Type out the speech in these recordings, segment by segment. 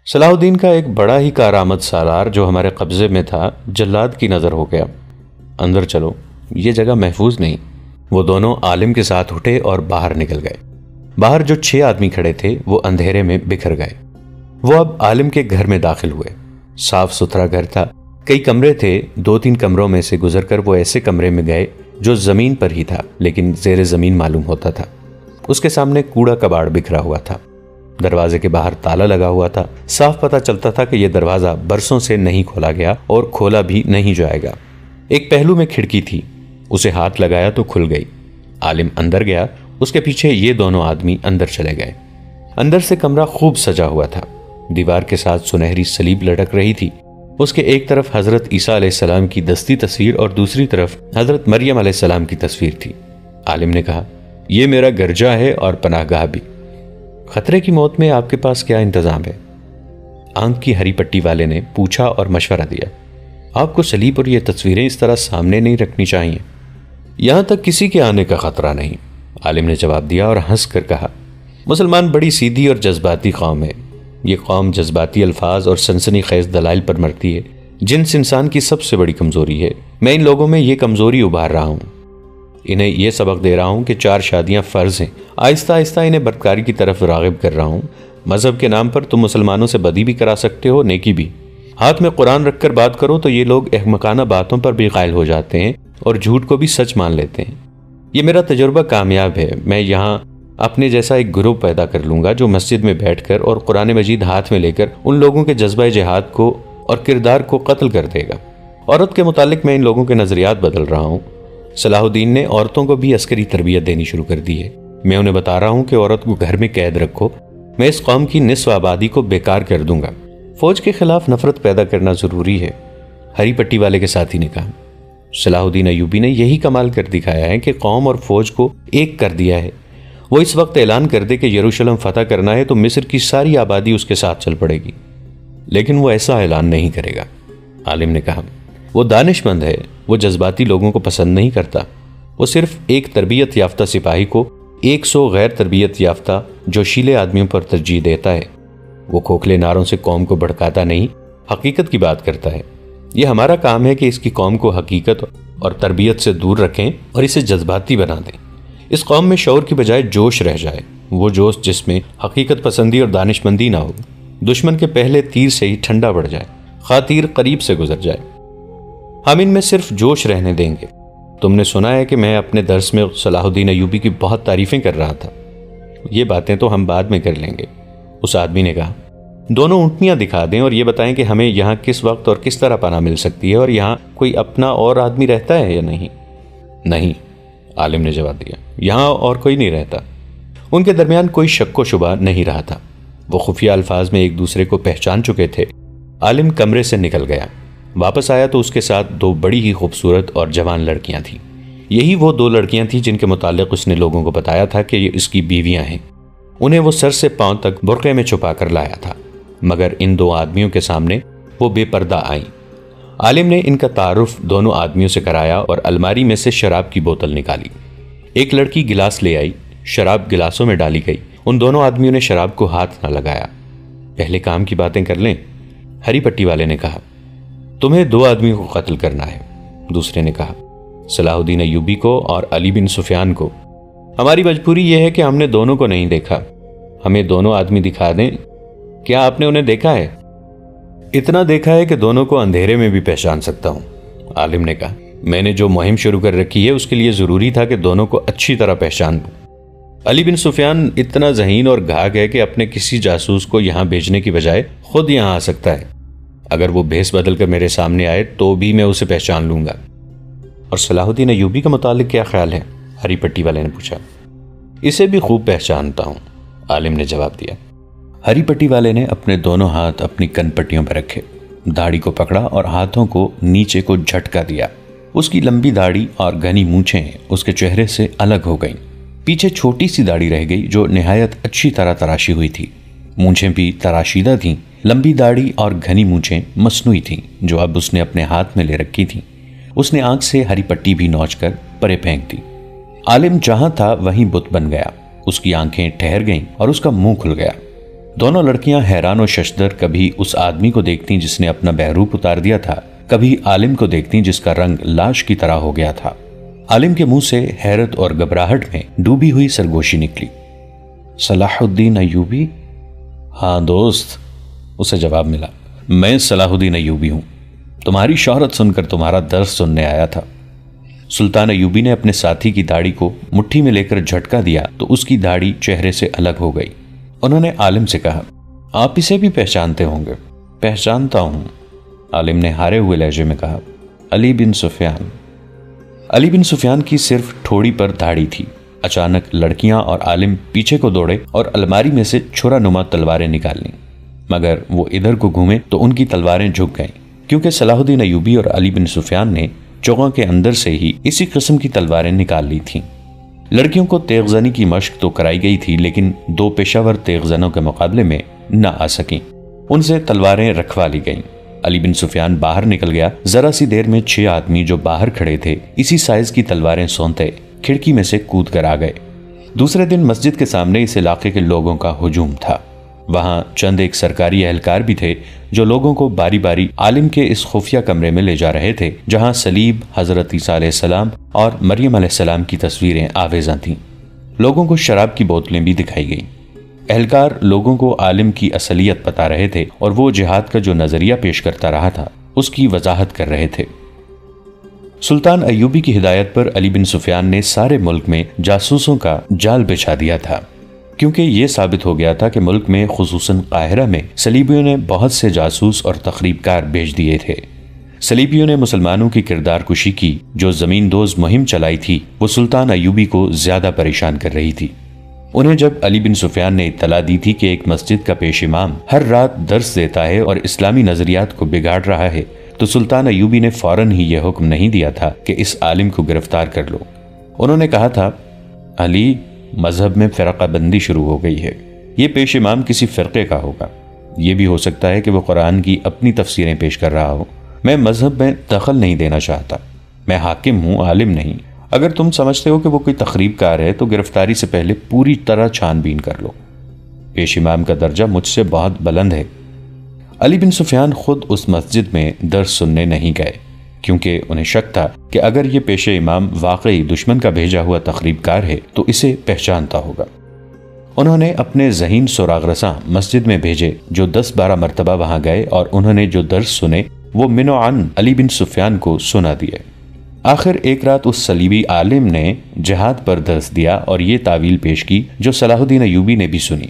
صلاح الدین کا ایک بڑا ہی کارآمد سالار جو ہمارے قبضے میں تھا جلاد کی نظر ہو گیا۔ اندر چلو، یہ جگہ محفوظ نہیں۔ وہ دونوں عالم کے ساتھ اٹھے اور باہر نکل گئے۔ باہر جو 6 آدمی کھڑے تھے وہ اندھیرے میں بکھر گئے۔ وہ اب عالم کے گھر میں داخل ہوئے۔ صاف ستھرا گھر تھا، کئی کمرے تھے۔ 2-3 کمروں میں سے گزر کر وہ ایسے کمرے میں گئے جو زمین پر ہی تھا لیکن زیر زمین معلوم ہوتا تھا۔ اس کے سامنے کوڑا کباڑ بکھرا ہوا تھا۔ دروازے کے باہر تالا لگا ہوا تھا۔ صاف پتہ چلتا تھا کہ یہ دروازہ برسوں سے نہیں کھولا گیا اور کھولا بھی نہیں جائے گا۔ ایک پہلو میں کھڑکی تھی، اسے ہاتھ لگایا تو کھل گئی۔ عالم اندر گیا، اس کے پیچھے یہ دونوں آدمی اندر چلے گئے۔ اندر سے کمرہ خوب سجا ہوا تھا۔ دیوار کے ساتھ سنہری سلیب لٹک رہی تھی۔ اس کے ایک طرف حضرت عیسیٰ علیہ السلام کی دستی تصویر اور دوسری طرف حضرت مریم علیہ السلام کی تصویر تھی۔ عالم نے کہا، یہ میرا گرجا ہے اور پناہ گاہ بھی۔ خطرے کی موت میں آپ کے پاس کیا انتظام ہے؟ آنکھ کی ہری پٹی والے نے پوچھا اور مشورہ دیا۔ آپ کو سلیب اور یہ تصویریں اس طرح سامنے نہیں رکھنی چاہیے۔ یہاں تک کسی کے آنے کا خطرہ نہیں، عالم نے جواب دیا اور ہنس کر کہا، مسلمان بڑی سیدھی اور جذباتی قوم ہے۔ یہ قوم جذباتی الفاظ اور سنسنی خیز دلائل پر مرتی ہے۔ جنس انسان کی سب سے بڑی کمزوری ہے۔ میں ان لوگوں میں یہ کمزوری ابھار رہا ہوں۔ انہیں یہ سبق دے رہا ہوں کہ 4 شادیاں فرض ہیں۔ آہستہ آہستہ انہیں بدکاری کی طرف راغب کر رہا ہوں۔ مذہب کے نام پر تم مسلمانوں سے بدی بھی کرا سکتے ہو، نیکی بھی۔ ہاتھ میں قرآن رکھ کر بات کرو تو یہ لوگ احمقانہ باتوں پر بھی قائل ہو جاتے ہیں اور جھوٹ کو بھی سچ مان لیتے ہیں۔ یہ میرا تجربہ کامیاب ہے۔ میں یہاں اپنے جیسا ایک گروہ پیدا کر لوں گا جو مسجد میں بیٹھ کر اور قرآن مجید ہاتھ میں لے کر ان لوگوں کے جذبہ جہاد کو اور کردار کو قتل کر دے گا۔ عورت کے متعلق میں ان لوگوں کے نظریات بدل رہا ہوں۔ صلاح الدین نے عورتوں کو بھی عسکری تربیت دینی شروع کر دی ہے۔ میں انہیں بتا رہا ہوں کہ عورت کو گھر میں قید رکھو۔ میں اس قوم کی نصف آبادی کو بیکار کر دوں گا۔ فوج کے خلاف نفرت پیدا کرنا ضروری ہے، ہری پٹی والے کے ساتھی نے کہا۔ صلاح الدین ایوبی نے یہی کمال کر دکھایا ہے کہ قوم اور فوج کو ایک کر دیا ہے۔ وہ اس وقت اعلان کر دے کہ یروشلم فتح کرنا ہے تو مصر کی ساری آبادی اس کے ساتھ چل پڑے گی، لیکن وہ ایسا اعلان نہیں کرے گا، عالم نے کہا۔ وہ دانش مند ہے، وہ جذباتی لوگوں کو پسند نہیں کرتا۔ وہ صرف ایک تربیت یافتہ سپاہی کو 100 غیر تربیت یافتہ جوشیلے آدمیوں پر ترجیح دیتا ہے۔ وہ کھوکھلے نعروں سے قوم کو بھڑکاتا نہیں، حقیقت کی بات کرتا ہے۔ یہ ہمارا کام ہے کہ اس کی قوم کو حقیقت اور تربیت سے دور رکھیں اور اسے جذباتی بنا دیں۔ اس قوم میں شعور کی بجائے جوش رہ جائے، وہ جوش جس میں حقیقت پسندی اور دانش مندی نہ ہو۔ دشمن کے پہلے تیر سے ہی ٹھنڈا پڑ جائے، خواہ تیر قریب سے گزر جائے۔ ہم ان میں صرف جوش رہنے دیں گے۔ تم نے سنا ہے کہ میں اپنے درس میں صلاح الدین ایوبی کی بہت تعریفیں کر رہا تھا۔ یہ باتیں تو ہم بعد میں کر لیں گے، اس آدمی نے کہا۔ دونوں اونٹنیاں دکھا دیں اور یہ بتائیں کہ ہمیں یہاں کس وقت اور کس طرح پناہ مل سکتی ہے، اور یہاں کوئی اپنا اور آدمی رہتا ہے یا نہیں؟ نہیں، عالم نے جواب دیا، یہاں اور کوئی نہیں رہتا۔ ان کے درمیان کوئی شک و شبہ نہیں رہا تھا۔ وہ خفیہ الفاظ میں ایک دوسرے کو پہچان چکے تھے۔ عالم کمرے سے نکل گیا، واپس آیا تو اس کے ساتھ 2 بڑی ہی خوبصورت اور جوان لڑکیاں تھیں۔ یہی وہ 2 لڑکیاں تھیں جن کے متعلق اس نے لوگوں کو بتایا تھا کہ یہ اس کی بیویاں ہیں۔ انہیں وہ سر سے پاؤں تک برقعے میں چھپا کر لایا تھا، مگر ان 2 آدمیوں کے سامنے وہ بے پردہ آئیں۔ عالم نے ان کا تعارف دونوں آدمیوں سے کرایا اور الماری میں سے شراب کی بوتل نکالی۔ ایک لڑکی گلاس لے آئی، شراب گلاسوں میں ڈالی گئی۔ ان دونوں آدمیوں نے شراب کو ہاتھ نہ لگایا۔ پہلے کام کی باتیں کر لیں، ہری پٹی والے نے کہا۔ تمہیں 2 آدمیوں کو قتل کرنا ہے، دوسرے نے کہا، صلاح الدین ایوبی کو اور علی بن سفیان کو۔ ہماری مجبوری یہ ہے کہ ہم نے دونوں کو نہیں دیکھا۔ ہمیں دونوں آدمی دکھا دیں۔ کیا آپ نے انہیں دیکھا ہے؟ اتنا دیکھا ہے کہ دونوں کو اندھیرے میں بھی پہچان سکتا ہوں، عالم نے کہا۔ میں نے جو مہم شروع کر رکھی ہے اس کے لیے ضروری تھا کہ دونوں کو اچھی طرح پہچان لوں۔ علی بن سفیان اتنا ذہین اور گھاگ ہے کہ اپنے کسی جاسوس کو یہاں بھیجنے کی بجائے خود یہاں آ سکتا ہے۔ اگر وہ بھیس بدل کر میرے سامنے آئے تو بھی میں اسے پہچان لوں گا۔ اور صلاح الدین ایوبی کے متعلق کیا خیال ہے؟ ہری پٹی والے نے پوچھا۔ اسے بھی خوب پہچانتا ہوں، عالم نے جواب دیا۔ ہری پٹی والے نے اپنے دونوں ہاتھ اپنی کن پٹیوں پر رکھے، داڑھی کو پکڑا اور ہاتھوں کو نیچے کو جھٹکا دیا۔ اس کی لمبی داڑھی اور گھنی مونچھیں اس کے چہرے سے الگ ہو گئیں۔ پیچھے چھوٹی سی داڑھی رہ گئی جو نہایت اچھی طرح تراشی ہوئی تھی۔ مونچھیں بھی تراشیدہ تھیں۔ لمبی داڑھی اور گھنی مونچھیں مصنوعی تھیں جو اب اس نے اپنے ہاتھ میں لے رکھی تھیں۔ اس نے آنکھ سے ہری پٹی بھی نوچ کر پرے پھینک دی۔ عالم جہاں تھا وہیں بت بن گیا۔ اس کی آنکھیں ٹھہر گئیں اور اس کا منہ کھل گیا۔ دونوں لڑکیاں حیران و ششدر کبھی اس آدمی کو دیکھتی جس نے اپنا بہروپ اتار دیا تھا، کبھی عالم کو دیکھتی جس کا رنگ لاش کی طرح ہو گیا تھا۔ عالم کے منہ سے حیرت اور گھبراہٹ میں ڈوبی ہوئی سرگوشی نکلی۔ صلاح الدین ایوبی؟ ہاں دوست، اسے جواب ملا، میں صلاح الدین ایوبی ہوں، تمہاری شہرت سن کر تمہارا درس سننے آیا تھا۔ سلطان ایوبی نے اپنے ساتھی کی داڑھی کو مٹھی میں لے کر جھٹکا دیا تو اس کی داڑھی چہرے سے الگ ہو گئی۔ انہوں نے عالم سے کہا، آپ اسے بھی پہچانتے ہوں گے؟ پہچانتا ہوں، عالم نے ہارے ہوئے لہجے میں کہا، علی بن سفیان۔ علی بن سفیان کی صرف ٹھوڑی پر داڑھی تھی۔ اچانک لڑکیاں اور عالم پیچھے کو دوڑے اور الماری میں سے چھرا نما تلواریں نکال لیں، مگر وہ ادھر کو گھومے تو ان کی تلواریں جھک گئیں، کیونکہ صلاح الدین ایوبی اور علی بن سفیان نے چوغاں کے اندر سے ہی اسی قسم کی تلواریں نکال لی تھیں۔ لڑکیوں کو تیغ زنی کی مشق تو کرائی گئی تھی، لیکن دو پیشہ ور تیغ زنوں کے مقابلے میں نہ آ سکیں، ان سے تلواریں رکھوا لی گئیں۔ علی بن سفیان باہر نکل گیا۔ ذرا سی دیر میں 6 آدمی جو باہر کھڑے تھے اسی سائز کی تلواریں سونتے کھڑکی میں سے کود کر آ گئے۔ دوسرے دن مسجد کے سامنے اس علاقے کے لوگوں کا ہجوم تھا۔ وہاں چند ایک سرکاری اہلکار بھی تھے جو لوگوں کو باری باری عالم کے اس خفیہ کمرے میں لے جا رہے تھے جہاں صلیب، حضرت عیسیٰ علیہ السلام اور مریم علیہ السلام کی تصویریں آویزاں تھیں۔ لوگوں کو شراب کی بوتلیں بھی دکھائی گئیں۔ اہلکار لوگوں کو عالم کی اصلیت بتا رہے تھے اور وہ جہاد کا جو نظریہ پیش کرتا رہا تھا اس کی وضاحت کر رہے تھے۔ سلطان ایوبی کی ہدایت پر علی بن سفیان نے سارے ملک میں جاسوسوں کا جال بچھا دیا تھا، کیونکہ یہ ثابت ہو گیا تھا کہ ملک میں خصوصاً قاہرہ میں صلیبیوں نے بہت سے جاسوس اور تخریب کار بھیج دیے تھے۔ صلیبیوں نے مسلمانوں کی کردار کشی کی جو زمین دوز مہم چلائی تھی وہ سلطان ایوبی کو زیادہ پریشان کر رہی تھی۔ انہیں جب علی بن سفیان نے اطلاع دی تھی کہ ایک مسجد کا پیش امام ہر رات درس دیتا ہے اور اسلامی نظریات کو بگاڑ رہا ہے تو سلطان ایوبی نے فوراً ہی یہ حکم نہیں دیا تھا کہ اس عالم کو گرفتار کر لو۔ انہوں نے کہا تھا، علی، مذہب میں فرقہ بندی شروع ہو گئی ہے، یہ پیش امام کسی فرقے کا ہوگا، یہ بھی ہو سکتا ہے کہ وہ قرآن کی اپنی تفسیریں پیش کر رہا ہو۔ میں مذہب میں دخل نہیں دینا چاہتا، میں حاکم ہوں، عالم نہیں۔ اگر تم سمجھتے ہو کہ وہ کوئی تخریب کار ہے تو گرفتاری سے پہلے پوری طرح چھان بین کر لو، پیش امام کا درجہ مجھ سے بہت بلند ہے۔ علی بن سفیان خود اس مسجد میں درس سننے نہیں گئے کیونکہ انہیں شک تھا کہ اگر یہ پیش امام واقعی دشمن کا بھیجا ہوا تخریب کار ہے تو اسے پہچانتا ہوگا۔ انہوں نے اپنے ذہین سراغ رساں مسجد میں بھیجے جو 10-12 مرتبہ وہاں گئے اور انہوں نے جو درس سنے وہ من و عن علی بن سفیان کو سنا دیے۔ آخر ایک رات اس صلیبی عالم نے جہاد پر درس دیا اور یہ تعویل پیش کی جو صلاح الدین ایوبی نے بھی سنی۔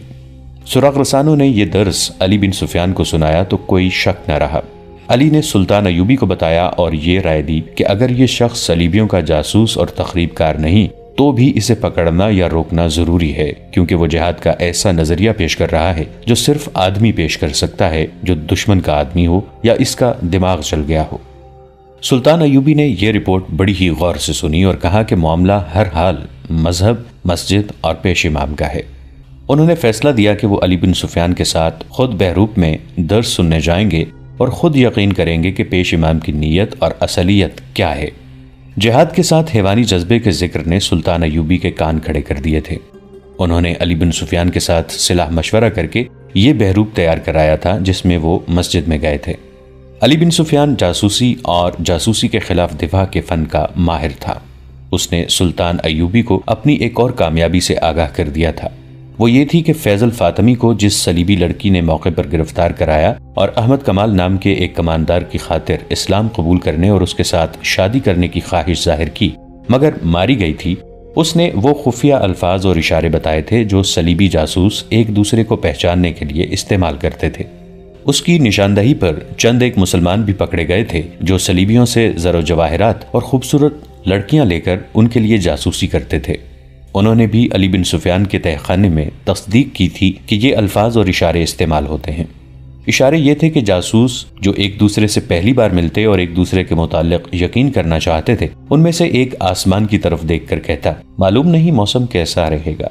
سراغ رسانوں نے یہ درس علی بن سفیان کو سنایا تو کوئی شک نہ رہا۔ علی نے سلطان ایوبی کو بتایا اور یہ رائے دی کہ اگر یہ شخص صلیبیوں کا جاسوس اور تخریب کار نہیں تو بھی اسے پکڑنا یا روکنا ضروری ہے، کیونکہ وہ جہاد کا ایسا نظریہ پیش کر رہا ہے جو صرف آدمی پیش کر سکتا ہے جو دشمن کا آدمی ہو یا اس کا دماغ چل گیا ہو۔ سلطان ایوبی نے یہ رپورٹ بڑی ہی غور سے سنی اور کہا کہ معاملہ ہر حال مذہب، مسجد اور پیش امام کا ہے۔ انہوں نے فیصلہ دیا کہ وہ علی بن سفیان کے ساتھ خود بہروپ میں درس سننے جائیں گے اور خود یقین کریں گے کہ پیش امام کی نیت اور اصلیت کیا ہے۔ جہاد کے ساتھ حیوانی جذبے کے ذکر نے سلطان ایوبی کے کان کھڑے کر دیے تھے۔ انہوں نے علی بن سفیان کے ساتھ صلاح مشورہ کر کے یہ بہروپ تیار کرایا تھا جس میں وہ مسجد میں گئے تھے۔ علی بن سفیان جاسوسی اور جاسوسی کے خلاف دفاع کے فن کا ماہر تھا۔ اس نے سلطان ایوبی کو اپنی ایک اور کامیابی سے آگاہ کر دیا تھا، وہ یہ تھی کہ فیضل فاطمی کو جس صلیبی لڑکی نے موقع پر گرفتار کرایا اور احمد کمال نام کے ایک کماندار کی خاطر اسلام قبول کرنے اور اس کے ساتھ شادی کرنے کی خواہش ظاہر کی مگر ماری گئی تھی، اس نے وہ خفیہ الفاظ اور اشارے بتائے تھے جو صلیبی جاسوس ایک دوسرے کو پہچاننے کے لیے استعمال کرتے تھے۔ اس کی نشاندہی پر چند ایک مسلمان بھی پکڑے گئے تھے جو صلیبیوں سے زر و جواہرات اور خوبصورت لڑکیاں لے کر ان کے لیے جاسوسی کرتے تھے۔ انہوں نے بھی علی بن سفیان کے تہہ خانے میں تصدیق کی تھی کہ یہ الفاظ اور اشارے استعمال ہوتے ہیں۔ اشارے یہ تھے کہ جاسوس جو ایک دوسرے سے پہلی بار ملتے اور ایک دوسرے کے متعلق یقین کرنا چاہتے تھے ان میں سے ایک آسمان کی طرف دیکھ کر کہتا، معلوم نہیں موسم کیسا رہے گا۔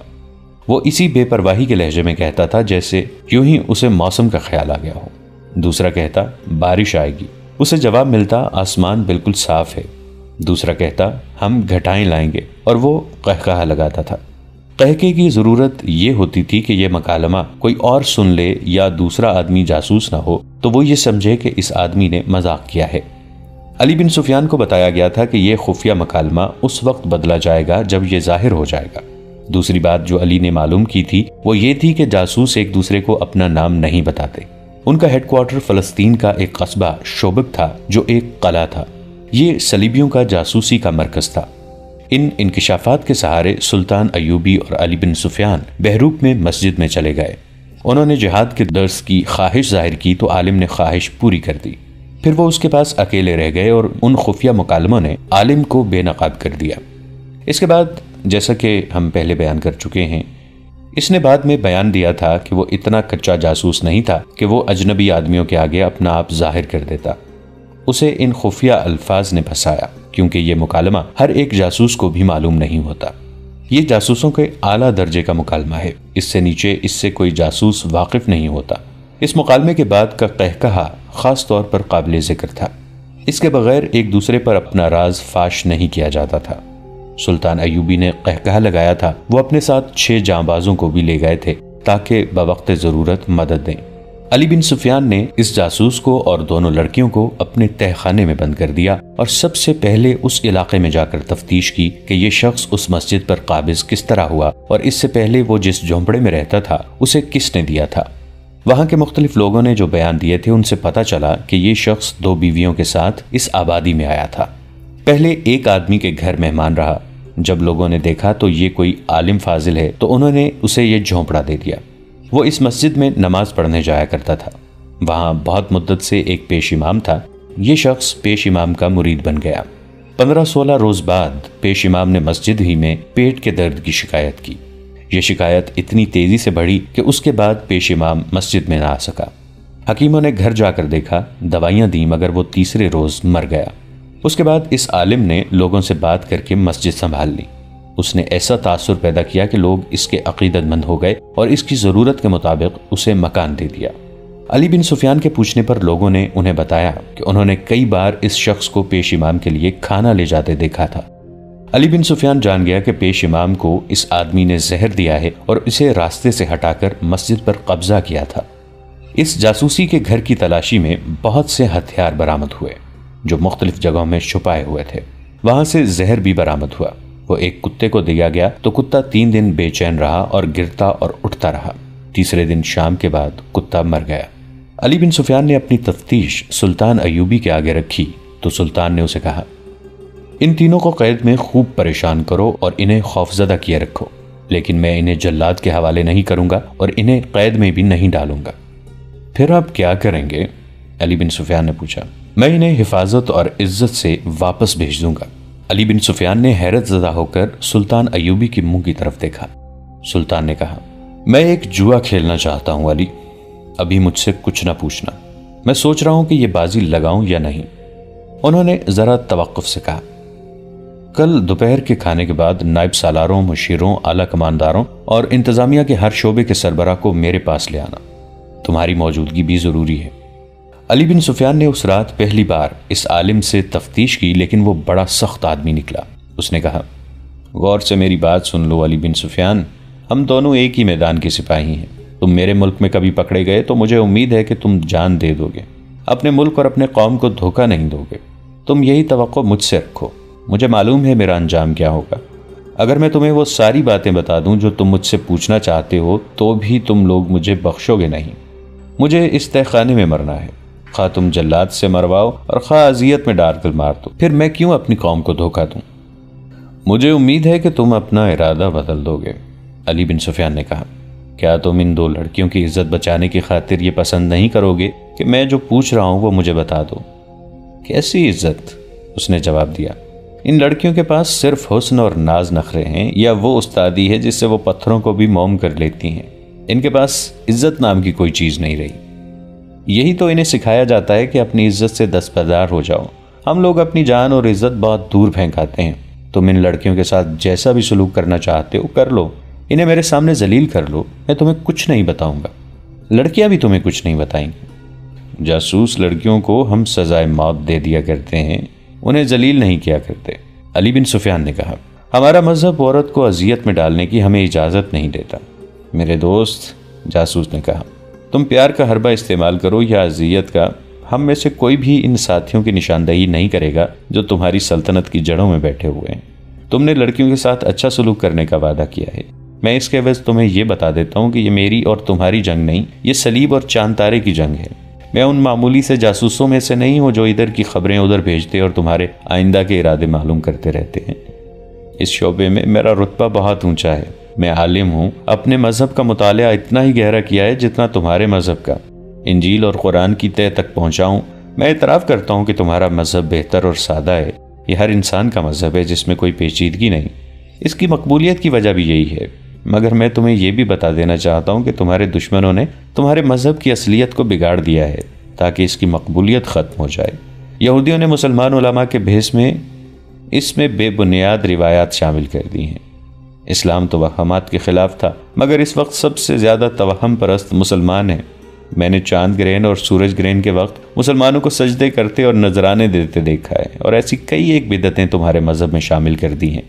وہ اسی بے پرواہی کے لہجے میں کہتا تھا جیسے یوں ہی اسے موسم کا خیال آ گیا ہو۔ دوسرا کہتا، بارش آئے گی۔ اسے جواب ملتا، آسمان بالکل صاف ہے۔ دوسرا کہتا، ہم گھٹائیں لائیں گے، اور وہ قہقہہ لگاتا تھا۔ قہقہے کی ضرورت یہ ہوتی تھی کہ یہ مکالمہ کوئی اور سن لے یا دوسرا آدمی جاسوس نہ ہو تو وہ یہ سمجھے کہ اس آدمی نے مذاق کیا ہے۔ علی بن سفیان کو بتایا گیا تھا کہ یہ خفیہ مکالمہ اس وقت بدلا جائے گا جب یہ ظاہر ہو جائے گا۔ دوسری بات جو علی نے معلوم کی تھی وہ یہ تھی کہ جاسوس ایک دوسرے کو اپنا نام نہیں بتاتے۔ ان کا ہیڈ کوارٹر فلسطین کا ایک قصبہ شوبک تھا جو ایک قلعہ تھا۔ یہ صلیبیوں کا جاسوسی کا مرکز تھا۔ ان انکشافات کے سہارے سلطان ایوبی اور علی بن سفیان بہروپ میں مسجد میں چلے گئے۔ انہوں نے جہاد کے درس کی خواہش ظاہر کی تو عالم نے خواہش پوری کر دی۔ پھر وہ اس کے پاس اکیلے رہ گئے اور ان خفیہ مکالموں نے عالم کو بے نقاب کر دیا۔ اس کے بعد جیسا کہ ہم پہلے بیان کر چکے ہیں، اس نے بعد میں بیان دیا تھا کہ وہ اتنا کچا جاسوس نہیں تھا کہ وہ اجنبی آدمیوں کے آگے اپنا آپ ظاہر کر دیتا۔ اسے ان خفیہ الفاظ نے پھنسایا کیونکہ یہ مکالمہ ہر ایک جاسوس کو بھی معلوم نہیں ہوتا۔ یہ جاسوسوں کے اعلیٰ درجے کا مکالمہ ہے، اس سے نیچے اس سے کوئی جاسوس واقف نہیں ہوتا۔ اس مکالمے کے بعد کا قہقہا خاص طور پر قابل ذکر تھا۔ اس کے بغیر ایک دوسرے پر اپنا راز فاش نہیں کیا جاتا تھا۔ سلطان ایوبی نے قہقہا لگایا تھا، وہ اپنے ساتھ 6 جانبازوں کو بھی لے گئے تھے تاکہ بوقت ضرورت مدد دیں۔ علی بن سفیان نے اس جاسوس کو اور دونوں لڑکیوں کو اپنے تہ خانے میں بند کر دیا اور سب سے پہلے اس علاقے میں جا کر تفتیش کی کہ یہ شخص اس مسجد پر قابض کس طرح ہوا اور اس سے پہلے وہ جس جھونپڑے میں رہتا تھا اسے کس نے دیا تھا۔ وہاں کے مختلف لوگوں نے جو بیان دیے تھے ان سے پتہ چلا کہ یہ شخص 2 بیویوں کے ساتھ اس آبادی میں آیا تھا۔ پہلے ایک آدمی کے گھر مہمان رہا۔ جب لوگوں نے دیکھا تو یہ کوئی عالم فاضل ہے تو انہوں نے اسے یہ جھونپڑا دے دیا۔ وہ اس مسجد میں نماز پڑھنے جایا کرتا تھا۔ وہاں بہت مدت سے ایک پیش امام تھا۔ یہ شخص پیش امام کا مرید بن گیا۔ 15-16 روز بعد پیش امام نے مسجد ہی میں پیٹ کے درد کی شکایت کی۔ یہ شکایت اتنی تیزی سے بڑھی کہ اس کے بعد پیش امام مسجد میں نہ آ سکا۔ حکیموں نے گھر جا کر دیکھا، دوائیاں دیں مگر وہ تیسرے روز مر گیا۔ اس کے بعد اس عالم نے لوگوں سے بات کر کے مسجد سنبھال لی۔ اس نے ایسا تاثر پیدا کیا کہ لوگ اس کے عقیدت مند ہو گئے اور اس کی ضرورت کے مطابق اسے مکان دے دیا۔ علی بن سفیان کے پوچھنے پر لوگوں نے انہیں بتایا کہ انہوں نے کئی بار اس شخص کو پیش امام کے لیے کھانا لے جاتے دیکھا تھا۔ علی بن سفیان جان گیا کہ پیش امام کو اس آدمی نے زہر دیا ہے اور اسے راستے سے ہٹا کر مسجد پر قبضہ کیا تھا۔ اس جاسوسی کے گھر کی تلاشی میں بہت سے ہتھیار برآمد ہوئے جو مختلف جگہوں میں چھپائے ہوئے تھے۔ وہاں سے زہر بھی برآمد ہوا۔ وہ ایک کتے کو دیا گیا تو کتا 3 دن بے چین رہا اور گرتا اور اٹھتا رہا۔ تیسرے دن شام کے بعد کتا مر گیا۔ علی بن سفیان نے اپنی تفتیش سلطان ایوبی کے آگے رکھی تو سلطان نے اسے کہا، ان تینوں کو قید میں خوب پریشان کرو اور انہیں خوفزدہ کیے رکھو، لیکن میں انہیں جلاد کے حوالے نہیں کروں گا اور انہیں قید میں بھی نہیں ڈالوں گا۔ پھر آپ کیا کریں گے؟ علی بن سفیان نے پوچھا۔ میں انہیں حفاظت اور عزت سے واپس بھیج دوں گا۔ علی بن سفیان نے حیرت زدہ ہو کر سلطان ایوبی کے منہ کی طرف دیکھا۔ سلطان نے کہا، میں ایک جوا کھیلنا چاہتا ہوں علی، ابھی مجھ سے کچھ نہ پوچھنا، میں سوچ رہا ہوں کہ یہ بازی لگاؤں یا نہیں۔ انہوں نے ذرا توقف سے کہا، کل دوپہر کے کھانے کے بعد نائب سالاروں، مشیروں، اعلیٰ کمانداروں اور انتظامیہ کے ہر شعبے کے سربراہ کو میرے پاس لے آنا، تمہاری موجودگی بھی ضروری ہے۔ علی بن سفیان نے اس رات پہلی بار اس عالم سے تفتیش کی لیکن وہ بڑا سخت آدمی نکلا۔ اس نے کہا، غور سے میری بات سن لو علی بن سفیان، ہم دونوں ایک ہی میدان کے سپاہی ہیں۔ تم میرے ملک میں کبھی پکڑے گئے تو مجھے امید ہے کہ تم جان دے دو گے، اپنے ملک اور اپنے قوم کو دھوکہ نہیں دو گے۔ تم یہی توقع مجھ سے رکھو، مجھے معلوم ہے میرا انجام کیا ہوگا۔ اگر میں تمہیں وہ ساری باتیں بتا دوں جو تم مجھ سے پوچھنا چاہتے ہو تو بھی تم لوگ مجھے بخشو گے نہیں۔ مجھے اس تہ خانے میں مرنا ہے، خواہ تم جلاد سے مرواؤ اور خواہ اذیت میں ڈال کر مار دو، پھر میں کیوں اپنی قوم کو دھوکہ دوں؟ مجھے امید ہے کہ تم اپنا ارادہ بدل دو گے۔ علی بن سفیان نے کہا، کیا تم ان 2 لڑکیوں کی عزت بچانے کی خاطر یہ پسند نہیں کرو گے کہ میں جو پوچھ رہا ہوں وہ مجھے بتا دو؟ کیسی عزت؟ اس نے جواب دیا، ان لڑکیوں کے پاس صرف حسن اور ناز نخرے ہیں یا وہ استادی ہے جس سے وہ پتھروں کو بھی موم کر لیتی ہیں۔ ان کے پاس عزت نام کی کوئی چیز نہیں رہی۔ یہی تو انہیں سکھایا جاتا ہے کہ اپنی عزت سے دستبردار ہو جاؤ۔ ہم لوگ اپنی جان اور عزت بہت دور پھینکاتے ہیں۔ تم ان لڑکیوں کے ساتھ جیسا بھی سلوک کرنا چاہتے ہو کر لو، انہیں میرے سامنے ذلیل کر لو، میں تمہیں کچھ نہیں بتاؤں گا، لڑکیاں بھی تمہیں کچھ نہیں بتائیں گی۔ جاسوس لڑکیوں کو ہم سزائے موت دے دیا کرتے ہیں، انہیں ذلیل نہیں کیا کرتے۔ علی بن سفیان نے کہا، ہمارا مذہب عورت کو اذیت میں ڈالنے کی ہمیں اجازت نہیں دیتا۔ میرے دوست، جاسوس نے کہا، تم پیار کا حربہ استعمال کرو یا اذیت کا، ہم میں سے کوئی بھی ان ساتھیوں کی نشاندہی نہیں کرے گا جو تمہاری سلطنت کی جڑوں میں بیٹھے ہوئے ہیں۔ تم نے لڑکیوں کے ساتھ اچھا سلوک کرنے کا وعدہ کیا ہے، میں اس کے عوض تمہیں یہ بتا دیتا ہوں کہ یہ میری اور تمہاری جنگ نہیں، یہ صلیب اور چاند تارے کی جنگ ہے۔ میں ان معمولی سے جاسوسوں میں سے نہیں ہوں جو ادھر کی خبریں ادھر بھیجتے اور تمہارے آئندہ کے ارادے معلوم کرتے رہتے ہیں۔ اس شعبے میں میرا رتبہ بہت اونچا ہے، میں عالم ہوں، اپنے مذہب کا مطالعہ اتنا ہی گہرا کیا ہے جتنا تمہارے مذہب کا، انجیل اور قرآن کی تہ تک پہنچا ہوں۔ میں اعتراف کرتا ہوں کہ تمہارا مذہب بہتر اور سادہ ہے، یہ ہر انسان کا مذہب ہے جس میں کوئی پیچیدگی نہیں، اس کی مقبولیت کی وجہ بھی یہی ہے، مگر میں تمہیں یہ بھی بتا دینا چاہتا ہوں کہ تمہارے دشمنوں نے تمہارے مذہب کی اصلیت کو بگاڑ دیا ہے تاکہ اس کی مقبولیت ختم ہو جائے۔ یہودیوں نے مسلمان علماء کے بھیس میں اس میں بے بنیاد روایات شامل کر دی ہیں۔ اسلام توہمات کے خلاف تھا، مگر اس وقت سب سے زیادہ توہم پرست مسلمان ہیں۔ میں نے چاند گرہن اور سورج گرہن کے وقت مسلمانوں کو سجدے کرتے اور نذرانے دیتے دیکھا ہے، اور ایسی کئی ایک بدعتیں تمہارے مذہب میں شامل کر دی ہیں۔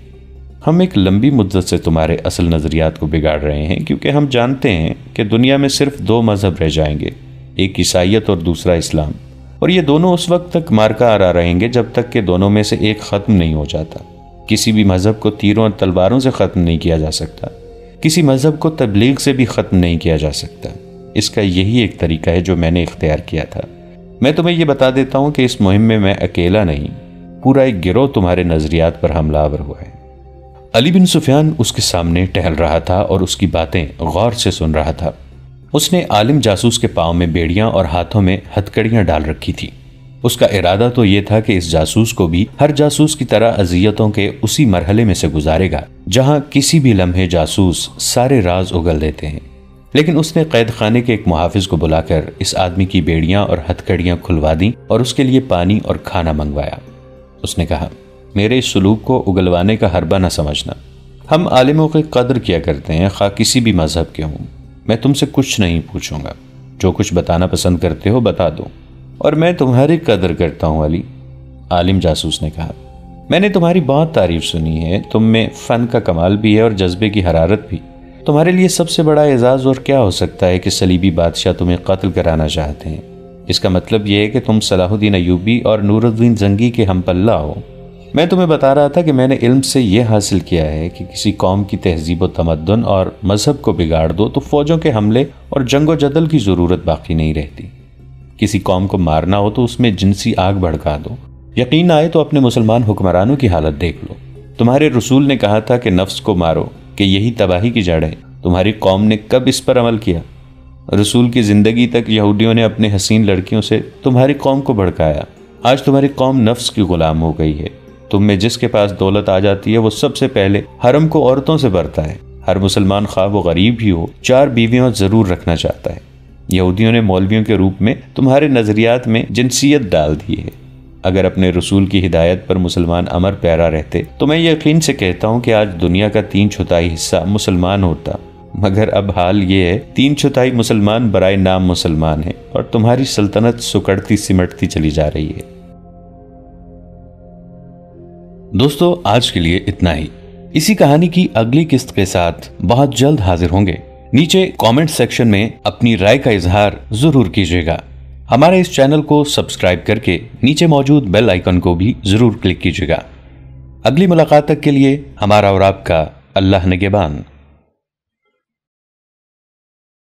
ہم ایک لمبی مدت سے تمہارے اصل نظریات کو بگاڑ رہے ہیں کیونکہ ہم جانتے ہیں کہ دنیا میں صرف دو مذہب رہ جائیں گے، ایک عیسائیت اور دوسرا اسلام، اور یہ دونوں اس وقت تک مارکا آرا رہیں گے جب تک کہ دونوں میں سے ایک ختم نہیں ہو جاتا۔ کسی بھی مذہب کو تیروں اور تلواروں سے ختم نہیں کیا جا سکتا، کسی مذہب کو تبلیغ سے بھی ختم نہیں کیا جا سکتا۔ اس کا یہی ایک طریقہ ہے جو میں نے اختیار کیا تھا۔ میں تمہیں یہ بتا دیتا ہوں کہ اس مہم میں اکیلا نہیں، پورا ایک گروہ تمہارے نظریات پر حملہ آور ہوا ہے۔ علی بن سفیان اس کے سامنے ٹہل رہا تھا اور اس کی باتیں غور سے سن رہا تھا۔ اس نے عالم جاسوس کے پاؤں میں بیڑیاں اور ہاتھوں میں ہتکڑیاں ڈال رکھی تھی۔ اس کا ارادہ تو یہ تھا کہ اس جاسوس کو بھی ہر جاسوس کی طرح اذیتوں کے اسی مرحلے میں سے گزارے گا جہاں کسی بھی لمحے جاسوس سارے راز اگل دیتے ہیں۔ لیکن اس نے قید خانے کے ایک محافظ کو بلا کر اس آدمی کی بیڑیاں اور ہتکڑیاں کھلوا دیں اور اس کے لیے پانی اور کھانا منگوایا۔ اس نے کہا، میرے اس سلوک کو اگلوانے کا حربہ نہ سمجھنا، ہم عالموں کی قدر کیا کرتے ہیں، خواہ کسی بھی مذہب کے ہوں۔ میں تم سے کچھ نہیں پوچھوں گا، جو کچھ بتانا پسند کرتے ہو بتا دو، اور میں تمہاری قدر کرتا ہوں علی۔ عالم جاسوس نے کہا، میں نے تمہاری بہت تعریف سنی ہے، تم میں فن کا کمال بھی ہے اور جذبے کی حرارت بھی۔ تمہارے لیے سب سے بڑا اعزاز اور کیا ہو سکتا ہے کہ صلیبی بادشاہ تمہیں قتل کرانا چاہتے ہیں؟ اس کا مطلب یہ ہے کہ تم صلاح الدین ایوبی اور نور الدین زنگی کے ہم پلہ ہو۔ میں تمہیں بتا رہا تھا کہ میں نے علم سے یہ حاصل کیا ہے کہ کسی قوم کی تہذیب و تمدن اور مذہب کو بگاڑ دو تو فوجوں کے حملے اور جنگ و جدل کی ضرورت باقی نہیں رہتی۔ کسی قوم کو مارنا ہو تو اس میں جنسی آگ بھڑکا دو۔ یقین آئے تو اپنے مسلمان حکمرانوں کی حالت دیکھ لو۔ تمہارے رسول نے کہا تھا کہ نفس کو مارو، کہ یہی تباہی کی جڑ ہے۔ تمہاری قوم نے کب اس پر عمل کیا؟ رسول کی زندگی تک یہودیوں نے اپنے حسین لڑکیوں سے تمہاری قوم کو بھڑکایا۔ آج تمہاری قوم نفس کی غلام ہو گئی ہے۔ تم میں جس کے پاس دولت آ جاتی ہے وہ سب سے پہلے حرم کو عورتوں سے بھرتا ہے۔ ہر مسلمان خواہ وہ غریب بھی ہو 4 بیویاں ضرور رکھنا چاہتا ہے۔ یہودیوں نے مولویوں کے روپ میں تمہارے نظریات میں جنسیت ڈال دی ہے۔ اگر اپنے رسول کی ہدایت پر مسلمان امر پیرا رہتے تو میں یقین سے کہتا ہوں کہ آج دنیا کا 3/4 حصہ مسلمان ہوتا، مگر اب حال یہ ہے 3/4 مسلمان برائے نام مسلمان ہیں اور تمہاری سلطنت سکڑتی سمٹتی چلی جا رہی ہے۔ دوستو، آج کے لیے اتنا ہی۔ اسی کہانی کی اگلی قسط کے ساتھ بہت جلد حاضر ہوں گے۔ نیچے کامنٹ سیکشن میں اپنی رائے کا اظہار ضرور کیجیے گا۔ ہمارے اس چینل کو سبسکرائب کر کے نیچے موجود بیل آئیکن کو بھی ضرور کلک کیجیے گا۔ اگلی ملاقات تک کے لیے ہمارا اور آپ کا اللہ نگہبان۔